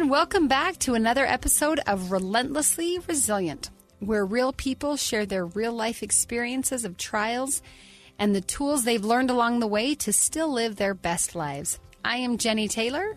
And welcome back to another episode of Relentlessly Resilient, where real people share their real-life experiences of trials and the tools they've learned along the way to still live their best lives. I am Jennie Taylor.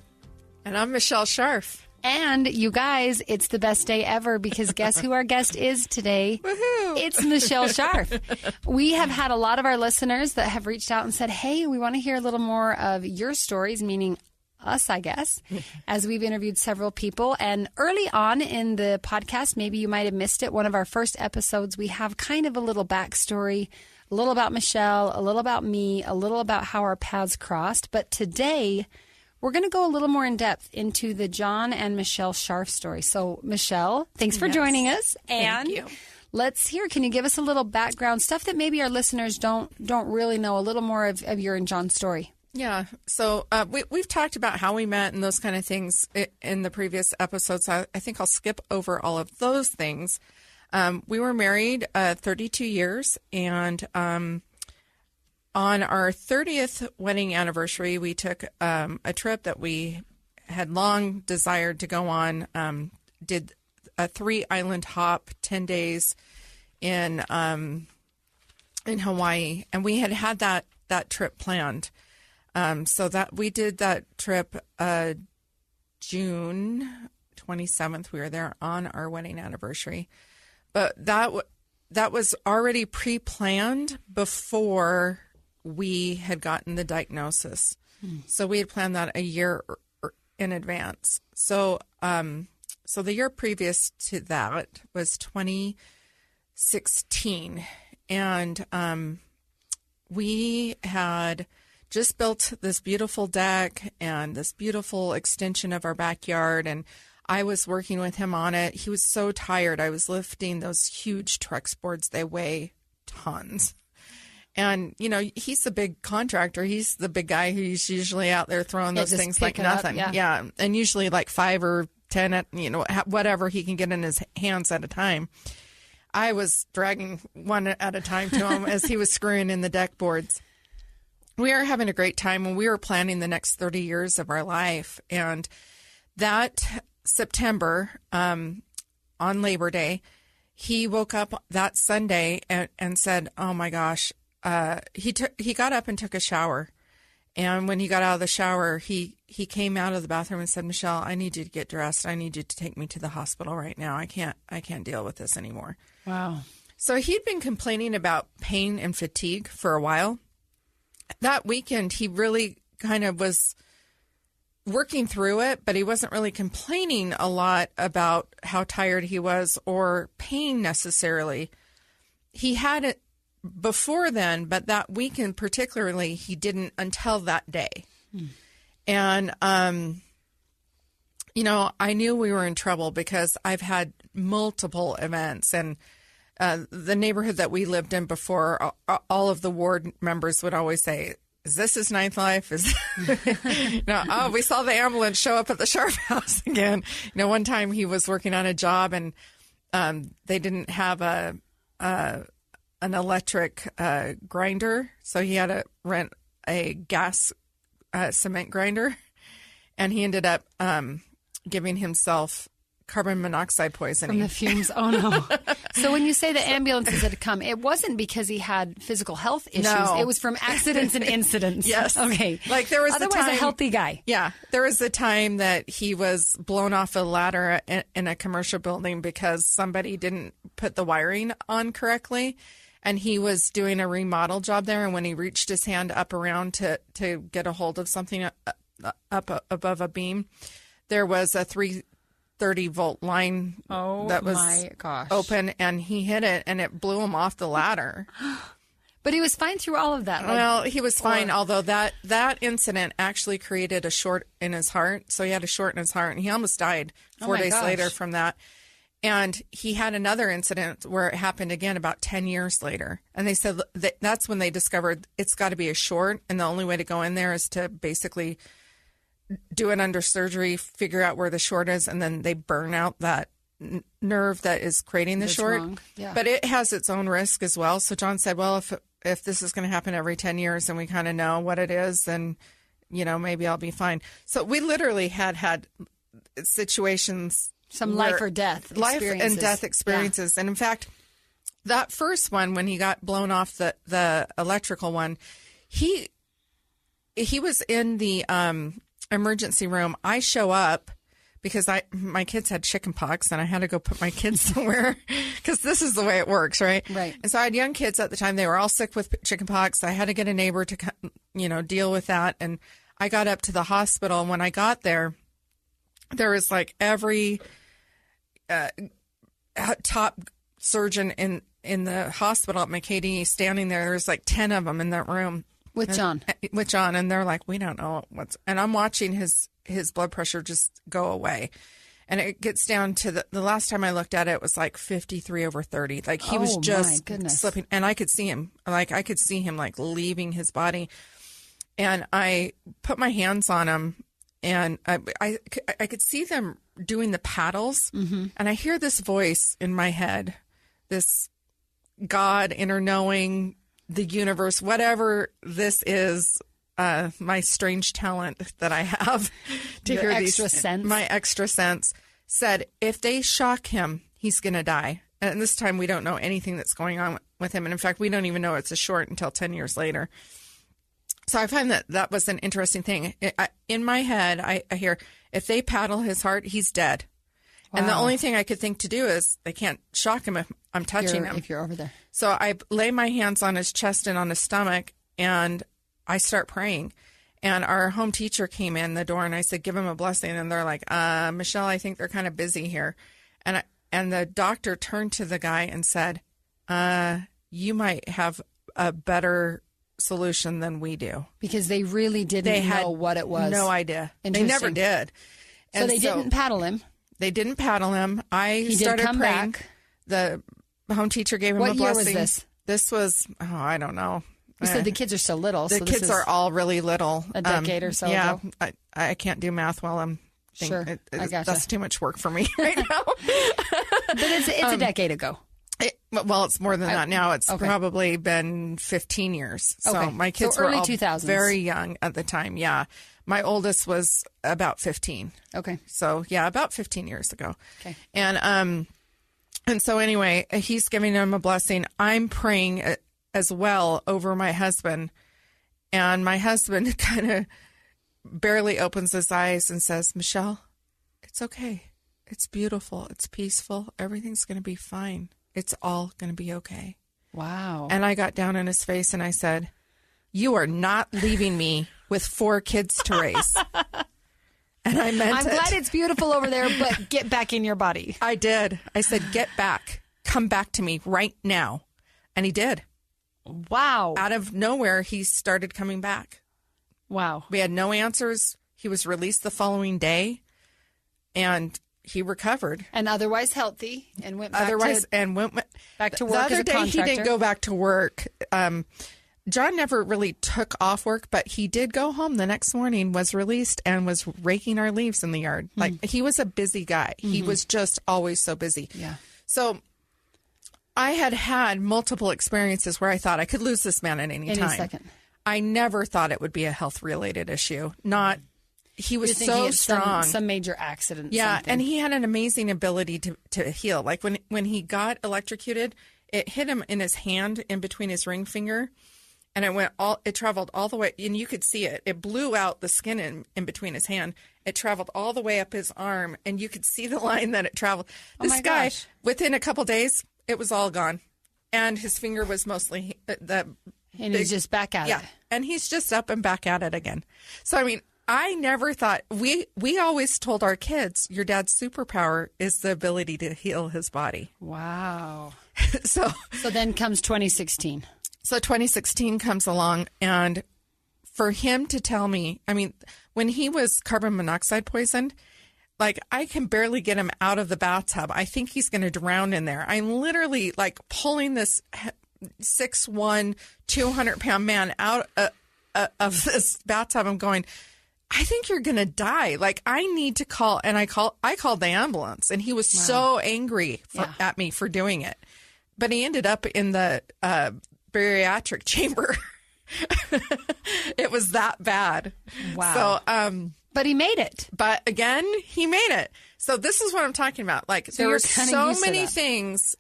And I'm Michelle Scharf. And you guys, it's the best day ever because guess who our guest is today? Woohoo! It's Michelle Scharf. We have had a lot of our listeners that have reached out and said, hey, we want to hear a little more of your stories, meaning us, I guess, as we've interviewed several people. And early on in the podcast, maybe you might have missed it, one of our first episodes, we have kind of a little backstory, a little about Michelle, a little about me, a little about how our paths crossed. But today, we're going to go a little more in depth into the John and Michelle Scharf story. So, Michelle, thanks for joining us. And thank you. Let's hear. Can you give us a little background stuff that maybe our listeners don't really know, a little more of your and John's story? Yeah. So we've talked about how we met and those kind of things in the previous episodes. I think I'll skip over all of those things. We were married 32 years, and on our 30th wedding anniversary, we took a trip that we had long desired to go on, did a 3-island hop, 10 days in Hawaii, and we had that trip planned. So that we did that trip June 27th. We were there on our wedding anniversary. But that was already pre-planned before we had gotten the diagnosis. So we had planned that a year in advance. So so the year previous to that was 2016. And we had just built this beautiful deck and this beautiful extension of our backyard, and I was working with him on it. He was so tired. I was lifting those huge Trex boards. They weigh tons. And, you know, he's the big contractor. He's the big guy who's usually out there throwing those things like nothing. Yeah. And usually like 5 or 10, whatever he can get in his hands at a time. I was dragging one at a time to him as he was screwing in the deck boards. We were having a great time, and we were planning the next 30 years of our life. And that September, on Labor Day, he woke up that Sunday and said, oh my gosh, he got up and took a shower. And when he got out of the shower, he came out of the bathroom and said, Michelle, I need you to get dressed. I need you to take me to the hospital right now. I can't deal with this anymore. Wow. So he'd been complaining about pain and fatigue for a while. That weekend, he really kind of was working through it, but he wasn't really complaining a lot about how tired he was or pain necessarily. He had it before then, but that weekend particularly, he didn't until that day. And, you know, I knew we were in trouble because I've had multiple events, and the neighborhood that we lived in before, all of the ward members would always say, is this his ninth life? No, we saw the ambulance show up at the Scharf house again. You know, one time he was working on a job, and they didn't have an electric grinder, so he had to rent a gas cement grinder, and he ended up giving himself carbon monoxide poisoning. From the fumes. Oh, no. So when you say the ambulances had come, it wasn't because he had physical health issues. No. It was from accidents and incidents. Yes. Okay. Like there was otherwise a healthy guy. Yeah. There was a time that he was blown off a ladder in a commercial building because somebody didn't put the wiring on correctly. And he was doing a remodel job there. And when he reached his hand up around to get a hold of something up above a beam, there was a 330-volt line that was open, and he hit it, and it blew him off the ladder. But he was fine through all of that. Well, he was fine, although that incident actually created a short in his heart. So he had a short in his heart, and he almost died 4 days later from that. And he had another incident where it happened again about 10 years later. And they said that's when they discovered it's got to be a short, and the only way to go in there is to basically do it under surgery, figure out where the short is, and then they burn out that nerve that is creating the short. Yeah. But it has its own risk as well. So John said, well, if this is going to happen every 10 years and we kind of know what it is, then, you know, maybe I'll be fine. So we literally had situations. Some life or death experiences. Life and death experiences. Yeah. And in fact, that first one, when he got blown off the electrical one, he was in the emergency room. I show up because my kids had chicken pox and I had to go put my kids somewhere because this is the way it works, right? Right. And so I had young kids at the time. They were all sick with chicken pox. I had to get a neighbor to, deal with that. And I got up to the hospital. And when I got there, there was like every top surgeon in the hospital at McKD standing there. There's like 10 of them in that room. With John. And they're like, we don't know and I'm watching his blood pressure just go away. And it gets down to the last time I looked at it, it was like 53/30. Like he was just slipping. And I could see him. Like I could see him like leaving his body. And I put my hands on him and I could see them doing the paddles. Mm-hmm. And I hear this voice in my head, this God, inner knowing, the universe, whatever this is, my strange talent that I have to Your hear extra sense. My extra sense said, if they shock him, he's going to die. And this time we don't know anything that's going on with him. And in fact, we don't even know it's a short until 10 years later. So I find that was an interesting thing. In my head, I hear, if they paddle his heart, he's dead. Wow. And the only thing I could think to do is they can't shock him if I'm touching him. If you're over there. So I lay my hands on his chest and on his stomach, and I start praying. And our home teacher came in the door, and I said, give him a blessing. And they're like, Michelle, I think they're kind of busy here. And the doctor turned to the guy and said, you might have a better solution than we do. Because they really didn't know what it was. No idea. They never did. So they didn't paddle him. They didn't paddle him. He started did come praying. Back. The home teacher gave him a blessing. What year was this? This was, I don't know. You said the kids are still little. The kids are all really little. A decade or so ago. I can't do math while I'm thinking. Sure, I gotcha. That's too much work for me right now. But it's a decade ago. It's more than that now. It's probably been 15 years. So my kids were early all 2000s. Very young at the time. Yeah. My oldest was about 15. Okay. So yeah, about 15 years ago. Okay. And so anyway, he's giving him a blessing. I'm praying as well over my husband. And my husband kind of barely opens his eyes and says, Michelle, it's okay. It's beautiful. It's peaceful. Everything's going to be fine. It's all going to be okay. Wow. And I got down in his face and I said, you are not leaving me with 4 kids to raise. And I meant I'm glad it's beautiful over there, but get back in your body. I did. I said, get back. Come back to me right now. And he did. Wow. Out of nowhere, he started coming back. Wow. We had no answers. He was released the following day, and he recovered. And otherwise healthy, and went back back to work. The other as a day, contractor. he didn't go back to work. John never really took off work, but he did go home the next morning, was released, and was raking our leaves in the yard. Like, he was a busy guy. Mm-hmm. He was just always so busy. Yeah. So I had multiple experiences where I thought I could lose this man at any time. Second. I never thought it would be a health-related issue. He was so strong. Some major accident. Yeah, something. and he had an amazing ability to heal. Like when he got electrocuted, it hit him in his hand, in between his ring finger, and it traveled all the way, and you could see it. It blew out the skin in between his hand. It traveled all the way up his arm, and you could see the line that it traveled. This guy, within a couple days, it was all gone, and his finger was mostly And he's just back at it. Yeah, and he's just up and back at it again. So, I mean, I never thought, we always told our kids, your dad's superpower is the ability to heal his body. Wow. So then comes 2016. So 2016 comes along, and for him to tell me, I mean, when he was carbon monoxide poisoned, like, I can barely get him out of the bathtub. I think he's going to drown in there. I'm literally like pulling this 6'1", 200-pound man out of this bathtub. I'm going, I think you're going to die. Like, I need to call. And I called the ambulance, and he was so angry at me for doing it. But he ended up in the bariatric chamber. It was that bad. Wow. So, But he made it. But again, he made it. So this is what I'm talking about. Like, there were so many things,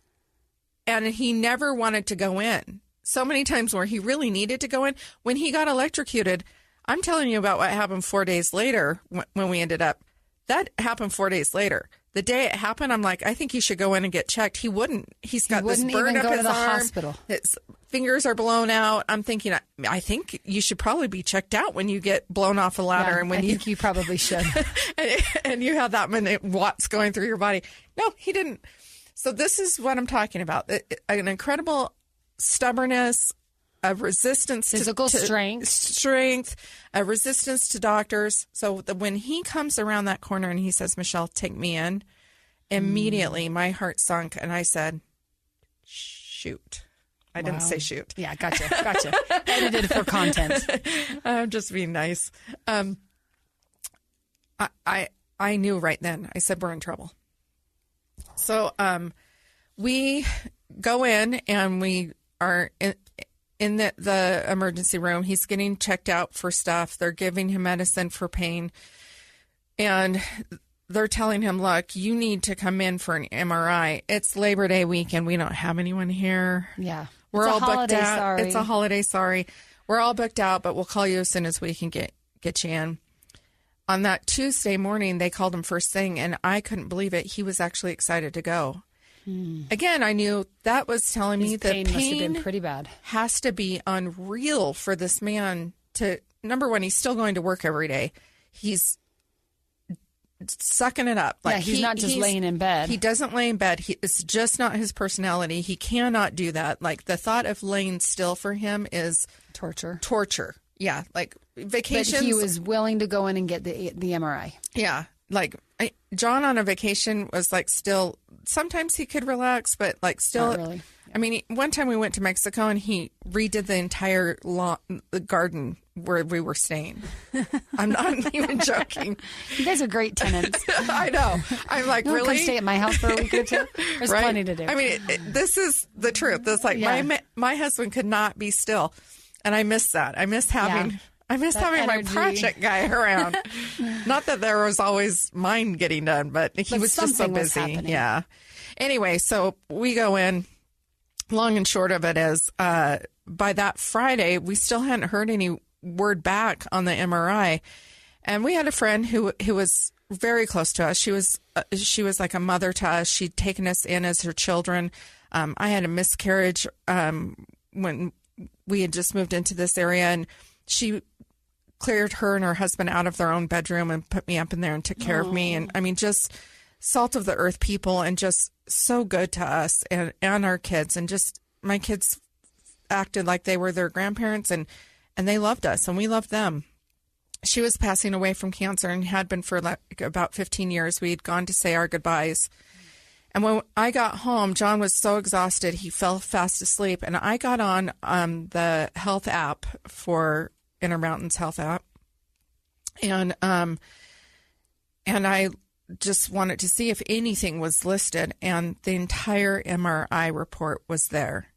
and he never wanted to go in. So many times where he really needed to go in. When he got electrocuted, I'm telling you about what happened 4 days later when we ended up. That happened 4 days later. The day it happened, I'm like, I think he should go in and get checked. He wouldn't. He's got this burn up his arm. Hospital. His fingers are blown out. I'm thinking, I think you should probably be checked out when you get blown off a ladder. Yeah, and when I think you probably should. and you have that many watts going through your body. No, he didn't. So this is what I'm talking about. An incredible stubbornness, a resistance physical to strength, a resistance to doctors. So when he comes around that corner and he says, Michelle, take me in, immediately my heart sunk and I said, shoot. I didn't say shoot. Yeah, gotcha. Edited for content. I'm just being nice. I knew right then. I said, we're in trouble. So we go in and we are in the emergency room. He's getting checked out for stuff. They're giving him medicine for pain. And they're telling him, look, you need to come in for an MRI. It's Labor Day weekend. We don't have anyone here. Yeah. We're all booked out. Sorry. It's a holiday. Sorry. We're all booked out, but we'll call you as soon as we can get you in. On that Tuesday morning, they called him first thing, and I couldn't believe it. He was actually excited to go. Again, I knew that was telling me that pain must have been pretty bad. Has to be unreal for this man to, number one, he's still going to work every day. He's sucking it up. Like he's not just laying in bed. He doesn't lay in bed. It's just not his personality. He cannot do that. Like the thought of laying still for him is torture. Yeah. Like vacations. But he was willing to go in and get the MRI. Yeah. Like John on a vacation was like still, sometimes he could relax, but like still. Not really. Yeah. I mean, one time we went to Mexico and he redid the entire garden where we were staying. I'm not even joking. You guys are great tenants. I know. I'm like, really? Come stay at my house for a week or two? There's plenty to do. I mean, this is the truth. It's like my husband could not be still. And I miss that. I miss having my project guy around. Not that there was always mine getting done, but he was just so busy. Yeah. Anyway, so we go in. Long and short of it is, by that Friday, we still hadn't heard any word back on the MRI. And we had a friend who was very close to us. She was like a mother to us. She'd taken us in as her children. I had a miscarriage when we had just moved into this area, and she cleared her and her husband out of their own bedroom and put me up in there and took care of me. And I mean, just salt of the earth people, and just so good to us and our kids. And just my kids acted like they were their grandparents, and they loved us and we loved them. She was passing away from cancer and had been for like about 15 years. We had gone to say our goodbyes. And when I got home, John was so exhausted, he fell fast asleep. And I got on the health app for Intermountain's health app. And I just wanted to see if anything was listed. And the entire MRI report was there.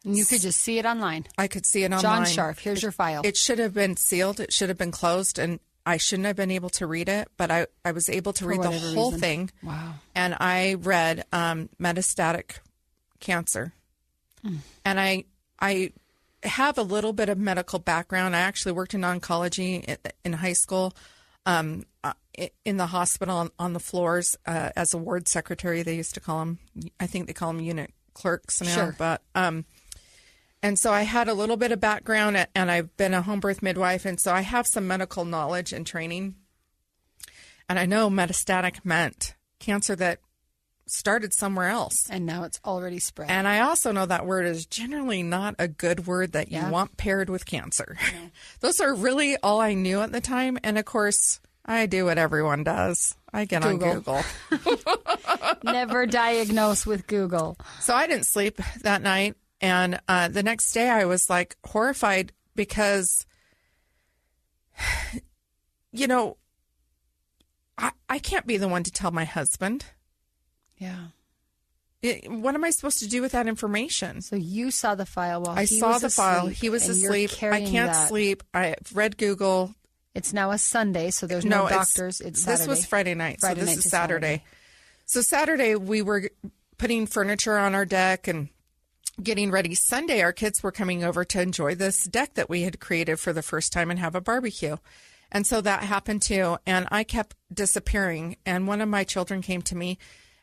And you could just see it online. I could see it online. John Scharf, here's your file. It should have been sealed. It should have been closed. And I shouldn't have been able to read it, but I was able to read the whole thing. Wow. And I read metastatic cancer. And I have a little bit of medical background. I actually worked in oncology in high school, in the hospital on the floors as a ward secretary. They used to call them, I think they call them unit clerks now. Sure. But and so I had a little bit of background, and I've been a home birth midwife, and so I have some medical knowledge and training. And I know metastatic meant cancer that started somewhere else. And now it's already spread. And I also know that word is generally not a good word that you want paired with cancer. No. Those are really all I knew at the time. And of course, I do what everyone does. I get on Google. Never diagnose with Google. So I didn't sleep that night. And the next day I was like horrified because, you know, I can't be the one to tell my husband. Yeah. What am I supposed to do with that information? So you saw the file while I saw the file. He was asleep. I can't sleep. I read Google. It's now a Sunday, so there's no doctors. It's Saturday. This was Friday night, so this is Saturday. So Saturday, we were putting furniture on our deck and getting ready. Sunday, our kids were coming over to enjoy this deck that we had created for the first time and have a barbecue. And so that happened too. And I kept disappearing. And one of my children came to me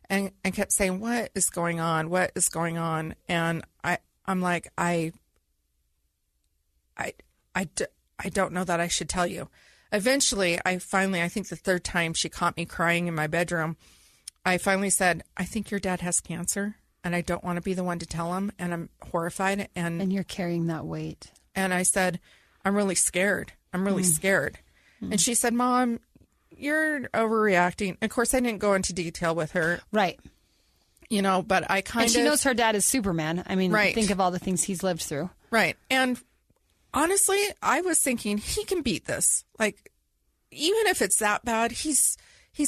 and kept saying, what is going on? What is going on? And I'm like, I don't know that I should tell you. Eventually, I think the third time she caught me crying in my bedroom, I finally said, I think your dad has cancer, and I don't want to be the one to tell him, and I'm horrified. And you're carrying that weight. And I said, I'm really scared. I'm really scared. And she said, Mom, you're overreacting. Of course, I didn't go into detail with her. Right. You know, but I kind of... And she knows her dad is Superman. I mean, right. Think of all the things he's lived through. Right. And honestly, I was thinking he can beat this. Like, even if it's that bad, he's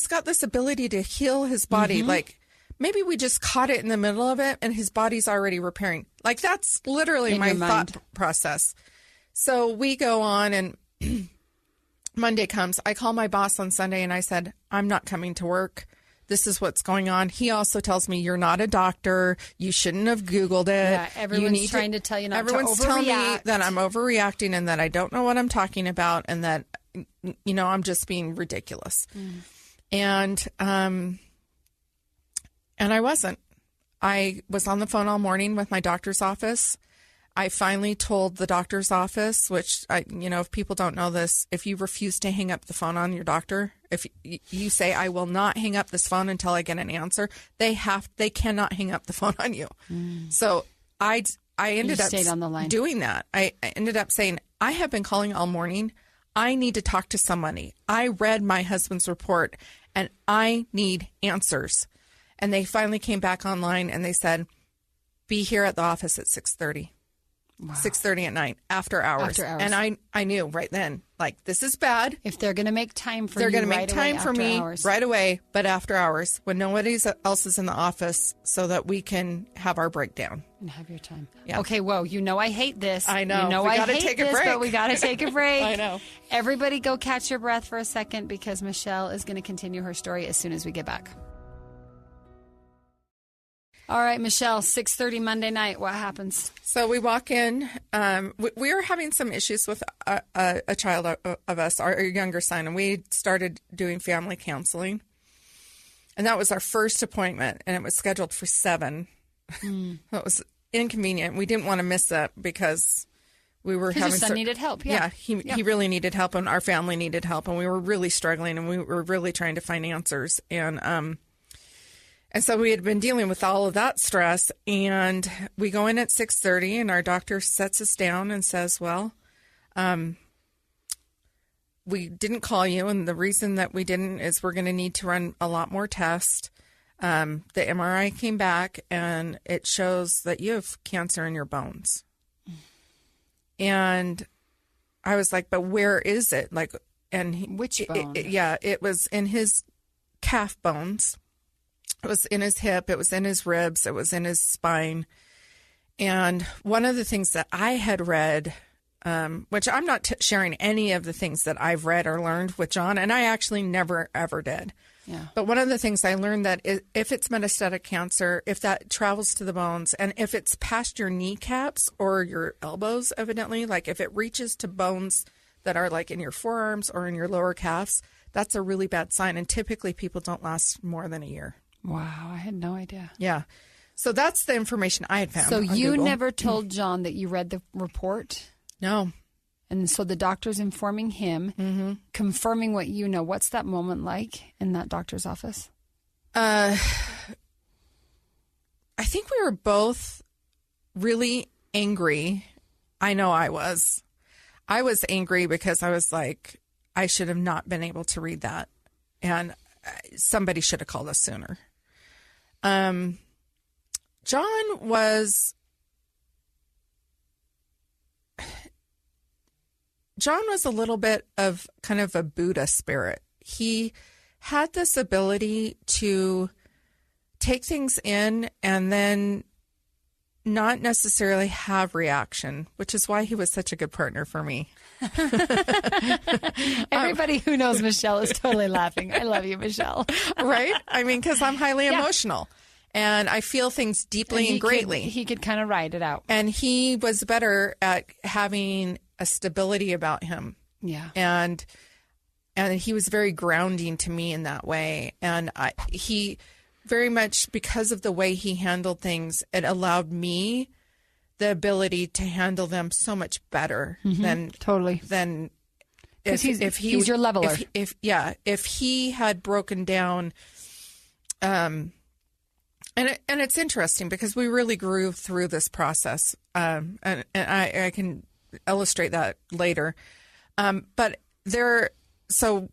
got this ability to heal his body. Like, maybe we just caught it in the middle of it and his body's already repairing. Like, that's literally my thought process. So we go on and Monday comes. I call my boss on Sunday and I said, I'm not coming to work. This is what's going on. He also tells me, you're not a doctor. You shouldn't have Googled it. Yeah, everyone's trying to tell you not to overreact. Everyone's telling me that I'm overreacting and that I don't know what I'm talking about and that, you know, I'm just being ridiculous. And I wasn't. I was on the phone all morning with my doctor's office. I finally told the doctor's office, which, if people don't know this, if you refuse to hang up the phone on your doctor, if you say, I will not hang up this phone until I get an answer, they cannot hang up the phone on you. So I ended up stayed on the line. Doing that. I ended up saying, I have been calling all morning. I need to talk to somebody. I read my husband's report and I need answers. And they finally came back online and they said, be here at the office at 6:30. Wow. 6:30 at night, after hours. And I knew right then, like, this is bad. If they're going to make time for they're you, going to make time for me hours. Right away, but after hours, when nobody else is in the office, so that we can have our breakdown. And have your time. Yeah. Okay, whoa, I hate this. I know. I hate this, but we got to take a break. I know. Everybody go catch your breath for a second because Michelle is going to continue her story as soon as we get back. All right, Michelle, 6:30 Monday night. What happens? So we walk in. We were having some issues with a child of us, our younger son, and we started doing family counseling. And that was our first appointment, and it was scheduled for 7. It was inconvenient. We didn't want to miss that because we were having... Your son needed help, yeah. He really needed help, and our family needed help, and we were really struggling, and we were really trying to find answers. And so we had been dealing with all of that stress, and we go in at 6:30, and our doctor sets us down and says, well, we didn't call you, and the reason that we didn't is we're going to need to run a lot more tests. The MRI came back, and it shows that you have cancer in your bones. And I was like, but where is it? Like, and which bone? It was in his calf bones. It was in his hip, it was in his ribs, it was in his spine. And one of the things that I had read, which I'm not sharing any of the things that I've read or learned with John, and I actually never, ever did. Yeah. But one of the things I learned that if it's metastatic cancer, if that travels to the bones, and if it's past your kneecaps or your elbows, evidently, like if it reaches to bones that are like in your forearms or in your lower calves, that's a really bad sign. And typically people don't last more than a year. Wow, I had no idea. Yeah. So that's the information I had found. So you Google. never told John that you read the report? No. And so the doctor's informing him, confirming what you know. What's that moment like in that doctor's office? I think we were both really angry. I know I was. I was angry because I was like, I should have not been able to read that. And somebody should have called us sooner. John was a little bit of kind of a Buddha spirit. He had this ability to take things in and then not necessarily have reaction, which is why he was such a good partner for me. Everybody who knows Michelle is totally laughing. I love you, Michelle. Right? I mean, because I'm highly emotional and I feel things deeply and greatly. He could kind of ride it out. And he was better at having a stability about him. Yeah. And he was very grounding to me in that way. And he very much, because of the way he handled things, it allowed me the ability to handle them so much better than if he's your leveler. If he had broken down, and it's interesting because we really grew through this process, and I can illustrate that later, but so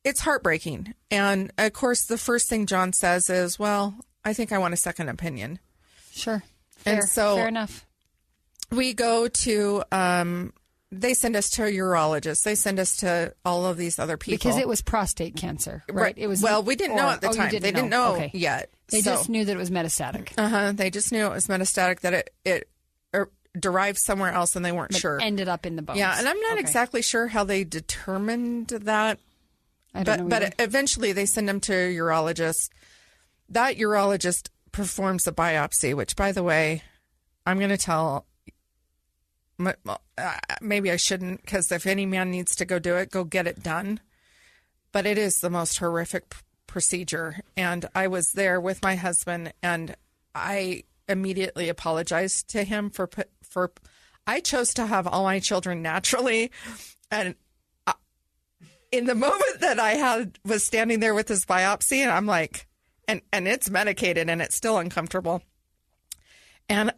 it's heartbreaking. And of course, the first thing John says is, well, I think I want a second opinion. Sure. And so fair enough. We go to, they send us to a urologist. They send us to all of these other people. Because it was prostate cancer, right? It was. Well, we didn't know at the time. They didn't know yet. They just knew that it was metastatic. They just knew it was metastatic, that it derived somewhere else, and they weren't sure. Ended up in the bones. Yeah, and I'm not exactly sure how they determined that. I don't know. But eventually they send him to a urologist. That urologist performs a biopsy, which, by the way, I'm going to tell, maybe I shouldn't, because if any man needs to go do it, go get it done. But it is the most horrific procedure. And I was there with my husband, and I immediately apologized to him for I chose to have all my children naturally. And in the moment that I was standing there with this biopsy, and I'm like, and it's medicated and it's still uncomfortable. And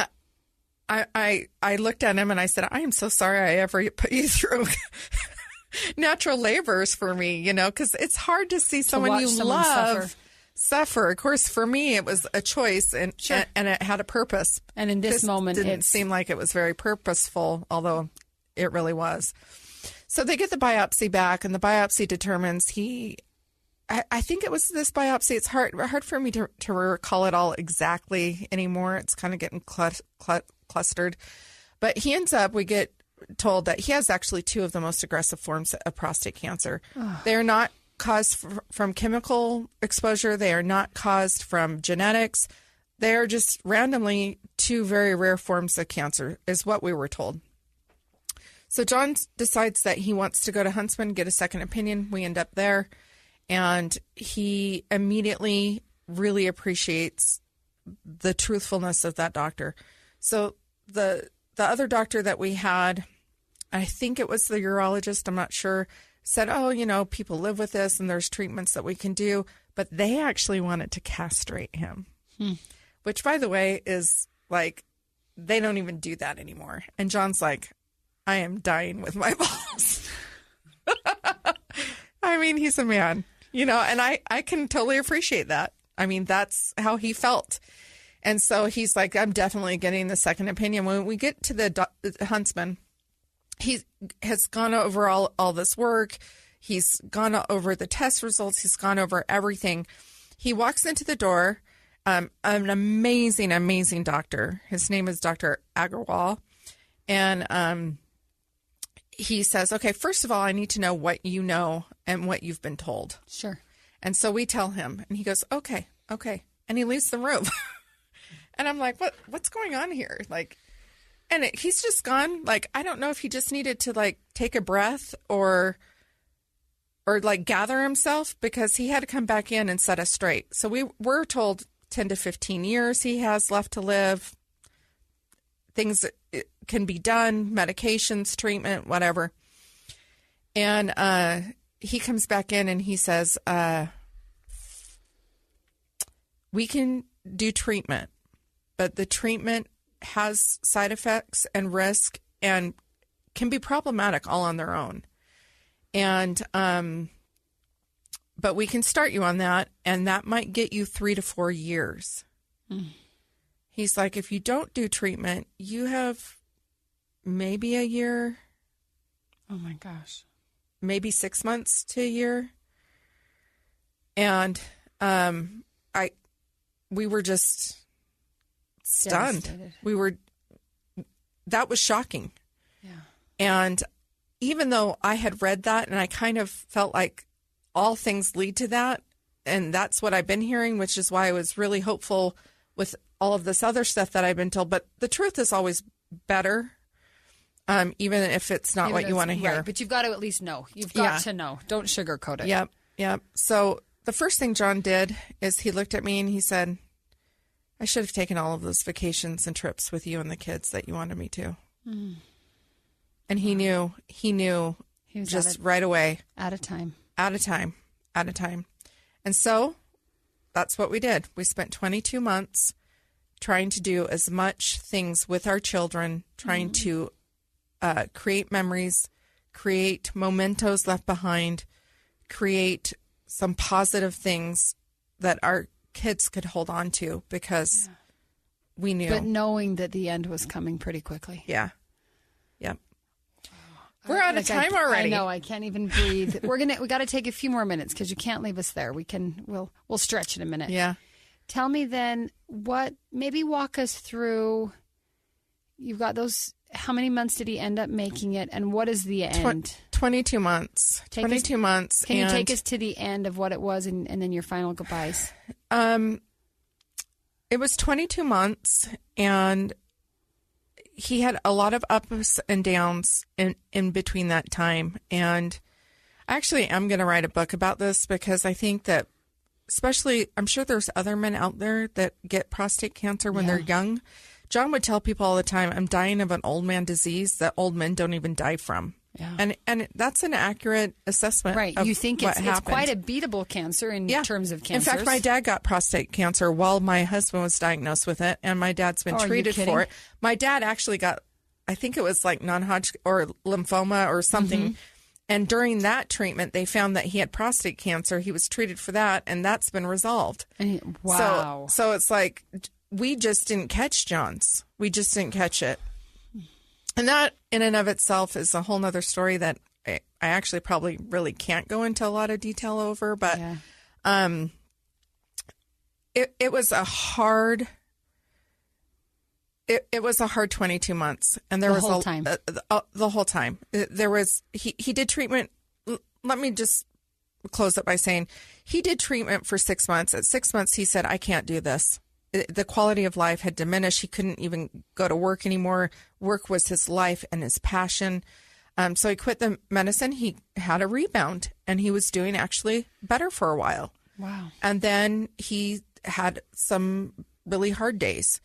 I looked at him and I said, I am so sorry I ever put you through natural labors for me, because it's hard to see someone you love suffer. Of course, for me, it was a choice and it had a purpose. And in this moment, it didn't seem like it was very purposeful, although it really was. So they get the biopsy back, and the biopsy determines I think it was this biopsy. It's hard for me to recall it all exactly anymore. It's kind of getting clustered. But we get told that he has actually 2 of the most aggressive forms of prostate cancer. Oh. They are not caused from chemical exposure. They are not caused from genetics. They are just randomly 2 very rare forms of cancer, is what we were told. So John decides that he wants to go to Huntsman, get a second opinion. We end up there, and he immediately really appreciates the truthfulness of that doctor. So the other doctor that we had, I think it was the urologist, I'm not sure, said, people live with this and there's treatments that we can do, but they actually wanted to castrate him, which, by the way, is like, they don't even do that anymore. And John's like, I am dying with my balls. I mean, he's a man, and I can totally appreciate that. I mean, that's how he felt. And so he's like, I'm definitely getting the second opinion. When we get to the Huntsman, he has gone over all this work. He's gone over the test results. He's gone over everything. He walks into the door, an amazing, amazing doctor. His name is Dr. Agarwal. And he says, okay, first of all, I need to know what you know and what you've been told. Sure. And so we tell him, and he goes, okay. And he leaves the room. And I'm like, what's going on here? Like, and he's just gone. Like, I don't know if he just needed to like take a breath or like gather himself, because he had to come back in and set us straight. So we were told 10 to 15 years he has left to live. Things that can be done, medications, treatment, whatever. And he comes back in and he says, we can do treatment, but the treatment has side effects and risk and can be problematic all on their own. And, but we can start you on that, and that might get you 3 to 4 years. He's like, if you don't do treatment, you have maybe a year. Oh my gosh. Maybe 6 months to a year. And we were just stunned. Devastated. That was shocking. Yeah. And even though I had read that and I kind of felt like all things lead to that, and that's what I've been hearing, which is why I was really hopeful with all of this other stuff that I've been told. But the truth is always better, even if it's not what you want to hear. Right, but you've got to at least know. You've got to know. Don't sugarcoat it. Yep. So the first thing John did is he looked at me and he said, I should have taken all of those vacations and trips with you and the kids that you wanted me to. Mm. And he knew he was just right away. Out of time. And so that's what we did. We spent 22 months trying to do as much things with our children, trying to create memories, create mementos left behind, create some positive things that our kids could hold on to, because we knew. But knowing that the end was coming pretty quickly. Yeah. Yep. We're out of time already. I know. I can't even breathe. We got to take a few more minutes because you can't leave us there. We'll stretch in a minute. Yeah. Tell me then maybe walk us through, you've got those, how many months did he end up making it, and what is the end? 22 months. 22 months. Can you take us to the end of what it was and then your final goodbyes? It was 22 months, and he had a lot of ups and downs in between that time. And actually, I'm going to write a book about this, because I think that, especially, I'm sure there's other men out there that get prostate cancer when they're young. John would tell people all the time, I'm dying of an old man disease that old men don't even die from. Yeah. And that's an accurate assessment. Right. Of you think it's quite a beatable cancer in terms of cancers. In fact, my dad got prostate cancer while my husband was diagnosed with it, and my dad's been treated for it. My dad actually got, I think it was like non-Hodgkin or lymphoma or something. Mm-hmm. And during that treatment, they found that he had prostate cancer. He was treated for that, and that's been resolved. Wow. So it's like, we just didn't catch John's. We just didn't catch it. And that in and of itself is a whole nother story that I actually probably really can't go into a lot of detail over. But it was a hard... It was a hard 22 months, and there was whole time. The whole time. There was he did treatment. Let me just close it by saying he did treatment for 6 months. At 6 months, he said, "I can't do this." The quality of life had diminished. He couldn't even go to work anymore. Work was his life and his passion. So he quit the medicine. He had a rebound, and he was doing actually better for a while. Wow! And then he had some really hard days.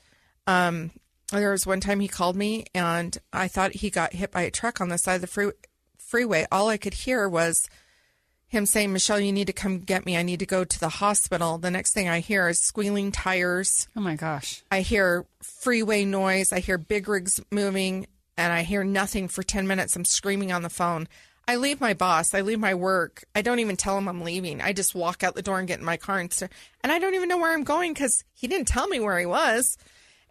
There was one time he called me, and I thought he got hit by a truck on the side of the freeway. All I could hear was him saying, "Michelle, you need to come get me. I need to go to the hospital." The next thing I hear is squealing tires. Oh, my gosh. I hear freeway noise. I hear big rigs moving, and I hear nothing for 10 minutes. I'm screaming on the phone. I leave my boss. I leave my work. I don't even tell him I'm leaving. I just walk out the door and get in my car, and I don't even know where I'm going because he didn't tell me where he was.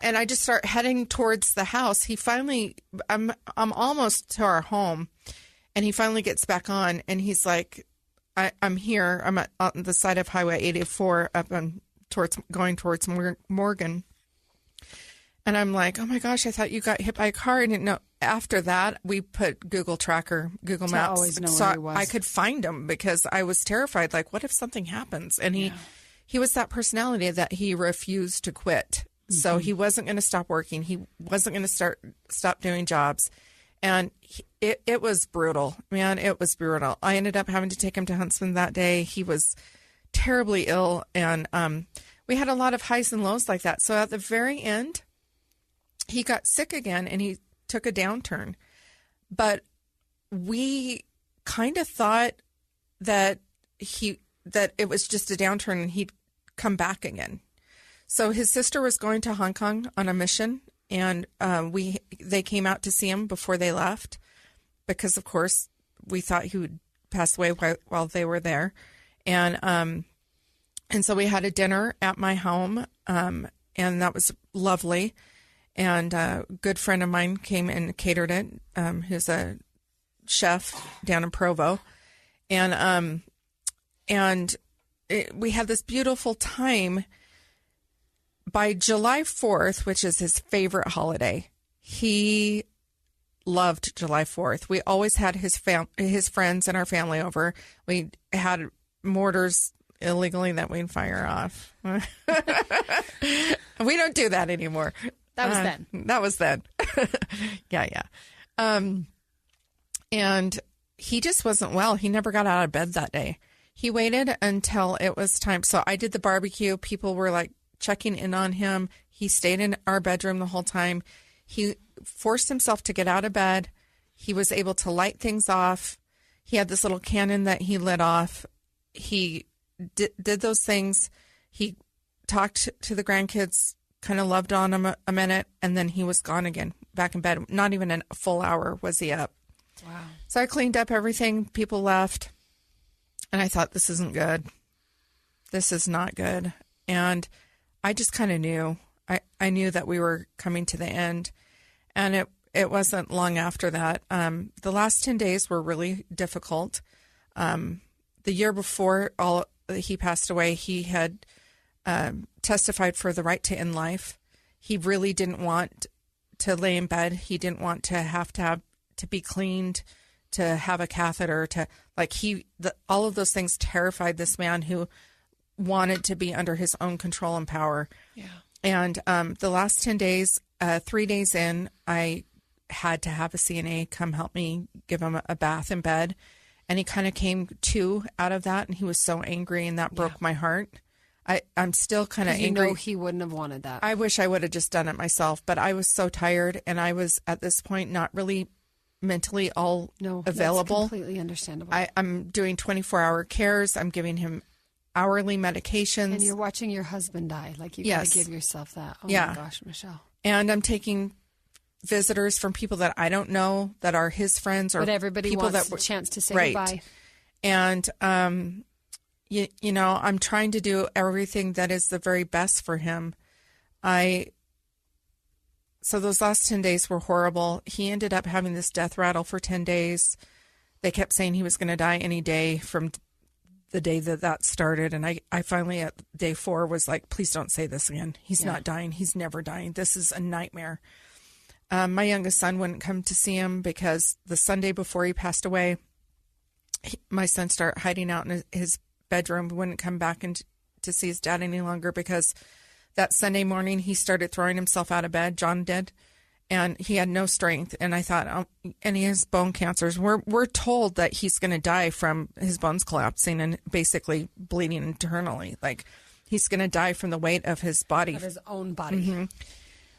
And I just start heading towards the house. He finally, I'm almost to our home, and he finally gets back on, and he's like, I'm here. I'm on the side of Highway 84 up going towards Morgan. And I'm like, oh my gosh, I thought you got hit by a car. I didn't know. After that, we put Google Maps. Always know where he was. I could find him because I was terrified. Like, what if something happens? And he was that personality that he refused to quit. Mm-hmm. So he wasn't going to stop working. He wasn't going to stop doing jobs. And it was brutal, man. It was brutal. I ended up having to take him to Huntsman that day. He was terribly ill. And we had a lot of highs and lows like that. So at the very end, he got sick again and he took a downturn. But we kind of thought that it was just a downturn and he'd come back again. So his sister was going to Hong Kong on a mission, and they came out to see him before they left because, of course, we thought he would pass away while they were there. And so we had a dinner at my home, and that was lovely. And a good friend of mine came and catered it, who's a chef down in Provo. And we had this beautiful time by July 4th, which is his favorite holiday, he loved July 4th. We always had his friends and our family over. We had mortars illegally that we'd fire off. We don't do that anymore. That was then. That was then. Yeah. And he just wasn't well. He never got out of bed that day. He waited until it was time. So I did the barbecue. People were like checking in on him. He stayed in our bedroom the whole time. He forced himself to get out of bed. He was able to light things off. He had this little cannon that he lit off. He did those things. He talked to the grandkids, kind of loved on them a minute, and then he was gone again, back in bed. Not even a full hour was he up. Wow. So I cleaned up everything. People left. And I thought, this isn't good. This is not good. And I just kind of knew. I knew that we were coming to the end. And it wasn't long after that. The last 10 days were really difficult. The year before he passed away, he had testified for the right to end life. He really didn't want to lay in bed. He didn't want to have to be cleaned, to have a catheter, all of those things terrified this man who wanted to be under his own control and power. Yeah. And the last 10 days, 3 days in, I had to have a CNA come help me give him a bath in bed. And he kind of came to out of that, and he was so angry, and that broke my heart. I'm still kind of angry. You know he wouldn't have wanted that. I wish I would have just done it myself, but I was so tired, and I was at this point not really mentally available. That's completely understandable. I'm doing 24-hour cares. I'm giving him hourly medications. And you're watching your husband die. Like, you got to give yourself that. Oh, my gosh, Michelle. And I'm taking visitors from people that I don't know that are his friends, or but everybody people wants that a chance to say goodbye. And, you know, I'm trying to do everything that is the very best for him. So those last 10 days were horrible. He ended up having this death rattle for 10 days. They kept saying he was going to die any day from the day that started. And I finally at day 4 was like, please don't say this again. He's not dying. He's never dying. This is a nightmare. My youngest son wouldn't come to see him because the Sunday before he passed away, my son started hiding out in his bedroom, wouldn't come back to see his dad any longer because that Sunday morning, he started throwing himself out of bed. John did, and he had no strength. And I thought, and he has bone cancers. We're told that he's going to die from his bones collapsing and basically bleeding internally. Like, he's going to die from the weight of his body, of his own body. Mm-hmm.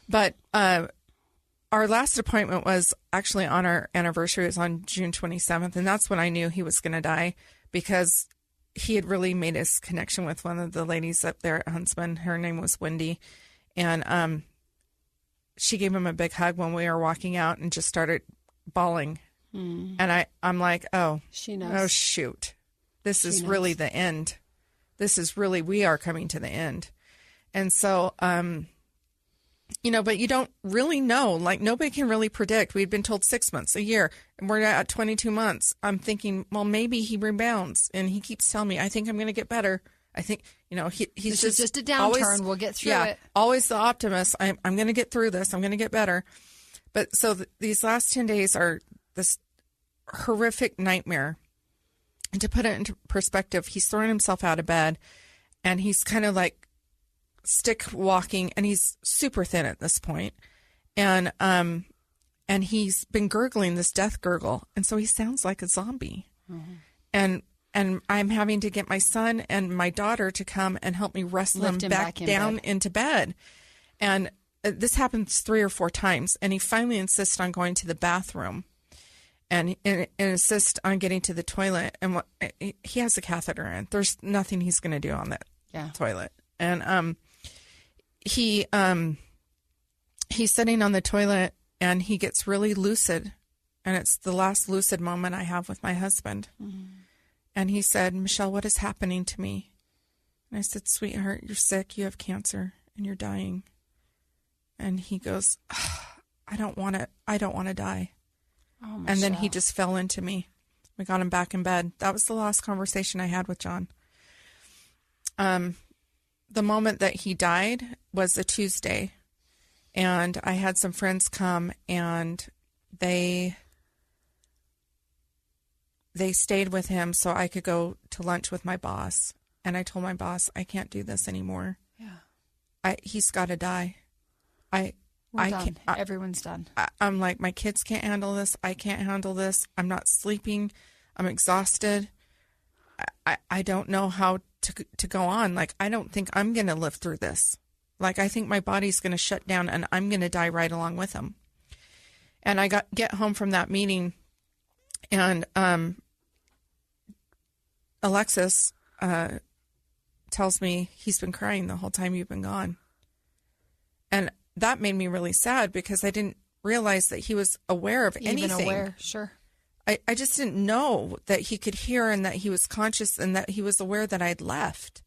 But our last appointment was actually on our anniversary. It was on June 27th, and that's when I knew he was going to die because he had really made his connection with one of the ladies up there at Huntsman. Her name was Wendy. And she gave him a big hug when we were walking out and just started bawling. And I'm like, oh, she knows. Oh, shoot. This is really the end. We are coming to the end. And so, you know, but you don't really know. Like, nobody can really predict. We'd been told 6 months, a year, and we're at 22 months. I'm thinking, well, maybe he rebounds. And he keeps telling me, I think I'm going to get better. I think, you know, he's just a downturn. We'll get through it. Always the optimist. I'm going to get through this. I'm going to get better. But so these last 10 days are this horrific nightmare. And to put it into perspective, he's throwing himself out of bed, and he's kind of like stick walking, and he's super thin at this point. And he's been gurgling this death gurgle. And so he sounds like a zombie. Mm-hmm. And I'm having to get my son and my daughter to come and help me wrestle him back down into bed. And this happens 3 or 4 times. And he finally insists on going to the bathroom and insists on getting to the toilet. And he has a catheter in. There's nothing he's going to do on that toilet. And he's sitting on the toilet, and he gets really lucid. And it's the last lucid moment I have with my husband. Mm-hmm. And he said, Michelle, what is happening to me? And I said, sweetheart, you're sick. You have cancer, and you're dying. And he goes, I don't want to die. Oh, and then he just fell into me. We got him back in bed. That was the last conversation I had with John. the moment that he died was a Tuesday, and I had some friends come, and they stayed with him so I could go to lunch with my boss. And I told my boss, I can't do this anymore. Yeah. He's got to die. We're done. Everyone's done. I'm like, my kids can't handle this. I can't handle this. I'm not sleeping. I'm exhausted. I don't know how to go on. Like, I don't think I'm going to live through this. Like, I think my body's going to shut down and I'm going to die right along with him. And I get home from that meeting, and Alexis tells me he's been crying the whole time you've been gone. And that made me really sad because I didn't realize that he was aware of anything. Even aware, sure. I just didn't know that he could hear and that he was conscious and that he was aware that I'd left.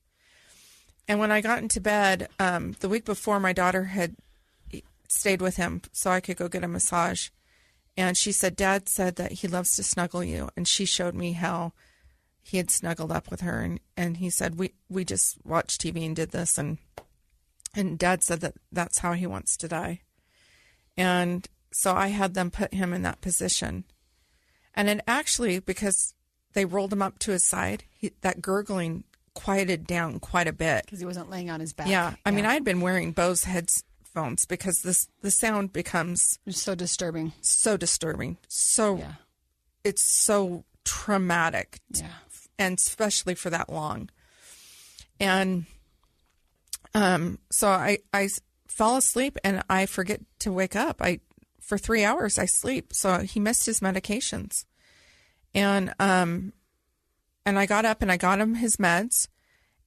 And when I got into bed, the week before, my daughter had stayed with him so I could go get a massage. And she said, Dad said that he loves to snuggle you. And she showed me how he had snuggled up with her. And he said, we just watched TV and did this. And Dad said that that's how he wants to die. And so I had them put him in that position. And it actually, because they rolled him up to his side, that gurgling quieted down quite a bit. Because he wasn't laying on his back. Yeah. I mean, I had been wearing Bose headphones because the sound becomes... It's so disturbing. So disturbing. So, it's so traumatic. Yeah. And especially for that long. And so I fall asleep and I forget to wake up. For 3 hours I sleep. So he missed his medications. And I got up and I got him his meds.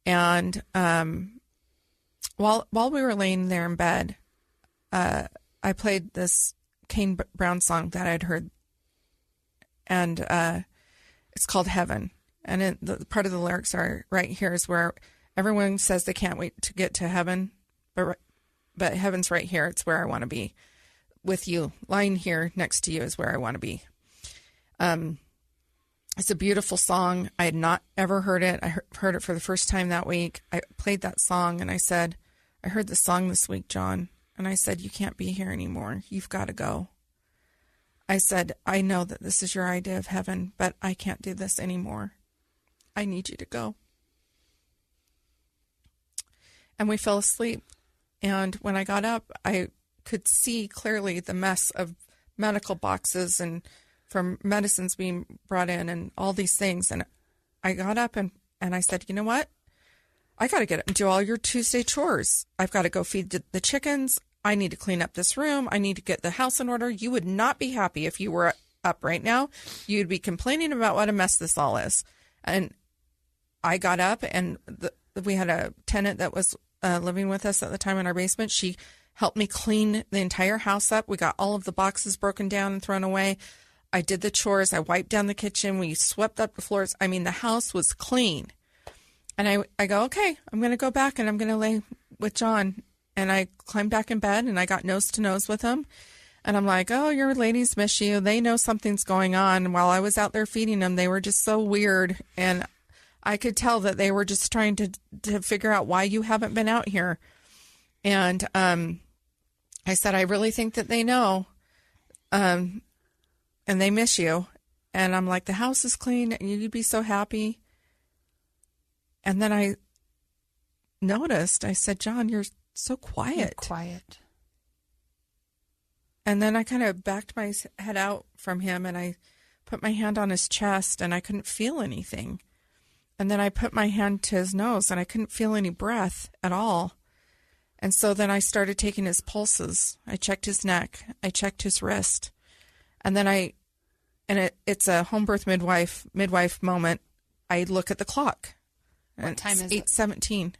And while we were laying there in bed, I played this Kane Brown song that I'd heard. And it's called Heaven. And the part of the lyrics are right here is where everyone says they can't wait to get to heaven, but heaven's right here. It's where I want to be with you. Lying here next to you is where I want to be. It's a beautiful song. I had not ever heard it. I heard it for the first time that week. I played that song and I said, I heard the song this week, John. And I said, you can't be here anymore. You've got to go. I said, I know that this is your idea of heaven, but I can't do this anymore. I need you to go. And we fell asleep. And when I got up, I could see clearly the mess of medical boxes and from medicines being brought in and all these things. And I got up and I said, you know what? I got to get up and do all your Tuesday chores. I've got to go feed the chickens. I need to clean up this room. I need to get the house in order. You would not be happy if you were up right now. You'd be complaining about what a mess this all is. And I got up and we had a tenant that was living with us at the time in our basement. She helped me clean the entire house up. We got all of the boxes broken down and thrown away. I did the chores. I wiped down the kitchen. We swept up the floors. I mean, the house was clean. And I go, okay, I'm going to go back and I'm going to lay with John. And I climbed back in bed and I got nose to nose with him. And I'm like, oh, your ladies miss you. They know something's going on. While I was out there feeding them, they were just so weird. And I could tell that they were just trying to figure out why you haven't been out here. And I said, I really think that they know. And they miss you. And I'm like, the house is clean and you'd be so happy. And then I noticed, I said, John, you're so quiet. You're quiet. And then I kind of backed my head out from him and I put my hand on his chest and I couldn't feel anything. And then I put my hand to his nose and I couldn't feel any breath at all. And so then I started taking his pulses. I checked his neck. I checked his wrist. And then it's a home birth midwife moment. I look at the clock. What time is it? 8:17.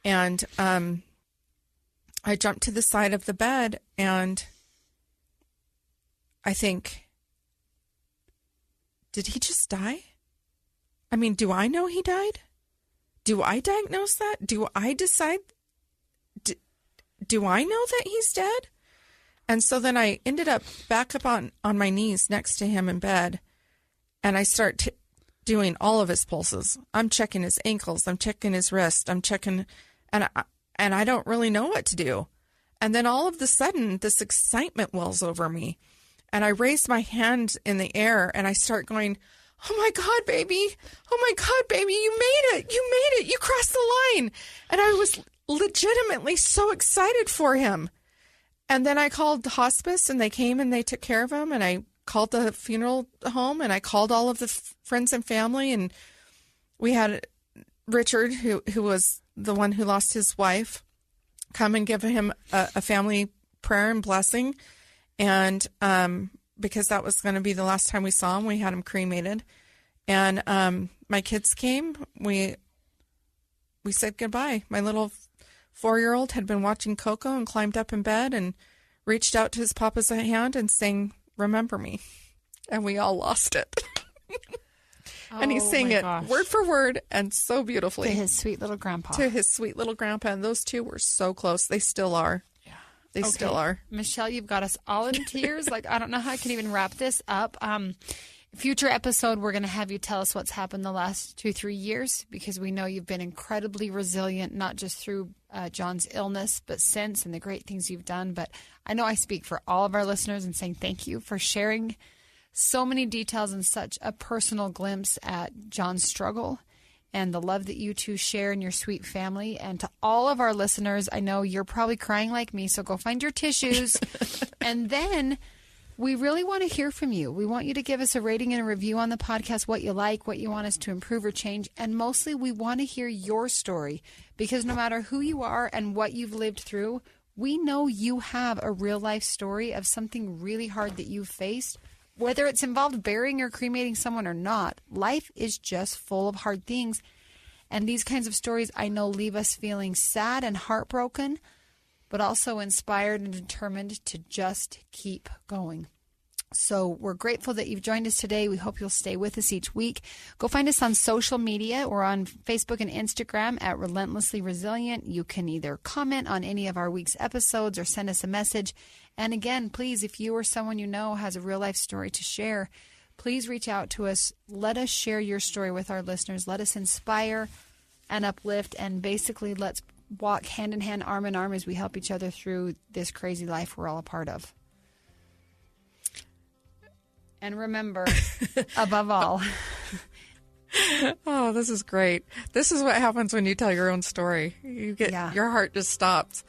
And I jumped to the side of the bed and I think, did he just die? I mean, do I know he died? Do I diagnose that? Do I decide? Do I know that he's dead? And so then I ended up back up on my knees next to him in bed. And I start doing all of his pulses. I'm checking his ankles. I'm checking his wrist. I'm checking, and I don't really know what to do. And then all of a sudden, this excitement wells over me. And I raise my hand in the air and I start going, oh my God, baby. Oh my God, baby. You made it. You made it. You crossed the line. And I was legitimately so excited for him. And then I called the hospice and they came and they took care of him. And I called the funeral home and I called all of the friends and family. And we had Richard, who was the one who lost his wife, come and give him a family prayer and blessing. And because that was going to be the last time we saw him, we had him cremated. And my kids came. We said goodbye. My little 4-year-old had been watching Coco and climbed up in bed and reached out to his papa's hand and sang, "Remember Me." And we all lost it. And he sang it word for word and so beautifully. To his sweet little grandpa. To his sweet little grandpa. And those two were so close. They still are. Yeah. They still are. Michelle, you've got us all in tears. Like, I don't know how I can even wrap this up. Future episode, we're going to have you tell us what's happened the last 2-3 years, because we know you've been incredibly resilient, not just through John's illness, but since, and the great things you've done. But I know I speak for all of our listeners in saying thank you for sharing so many details and such a personal glimpse at John's struggle and the love that you two share in your sweet family. And to all of our listeners, I know you're probably crying like me, so go find your tissues. And then we really want to hear from you. We want you to give us a rating and a review on the podcast, what you like, what you want us to improve or change. And mostly we want to hear your story, because no matter who you are and what you've lived through, we know you have a real life story of something really hard that you've faced. Whether it's involved burying or cremating someone or not, life is just full of hard things. And these kinds of stories, I know, leave us feeling sad and heartbroken, but also inspired and determined to just keep going. So we're grateful that you've joined us today. We hope you'll stay with us each week. Go find us on social media. We're on Facebook and Instagram at Relentlessly Resilient. You can either comment on any of our week's episodes or send us a message. And again, please, if you or someone you know has a real life story to share, please reach out to us. Let us share your story with our listeners. Let us inspire and uplift, and basically let's walk hand in hand, arm in arm, as we help each other through this crazy life we're all a part of. And remember, above all. Oh, this is great. This is what happens when you tell your own story. You get your heart just stops.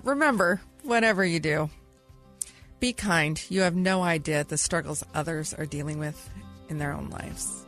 Remember, whatever you do, be kind. You have no idea the struggles others are dealing with in their own lives.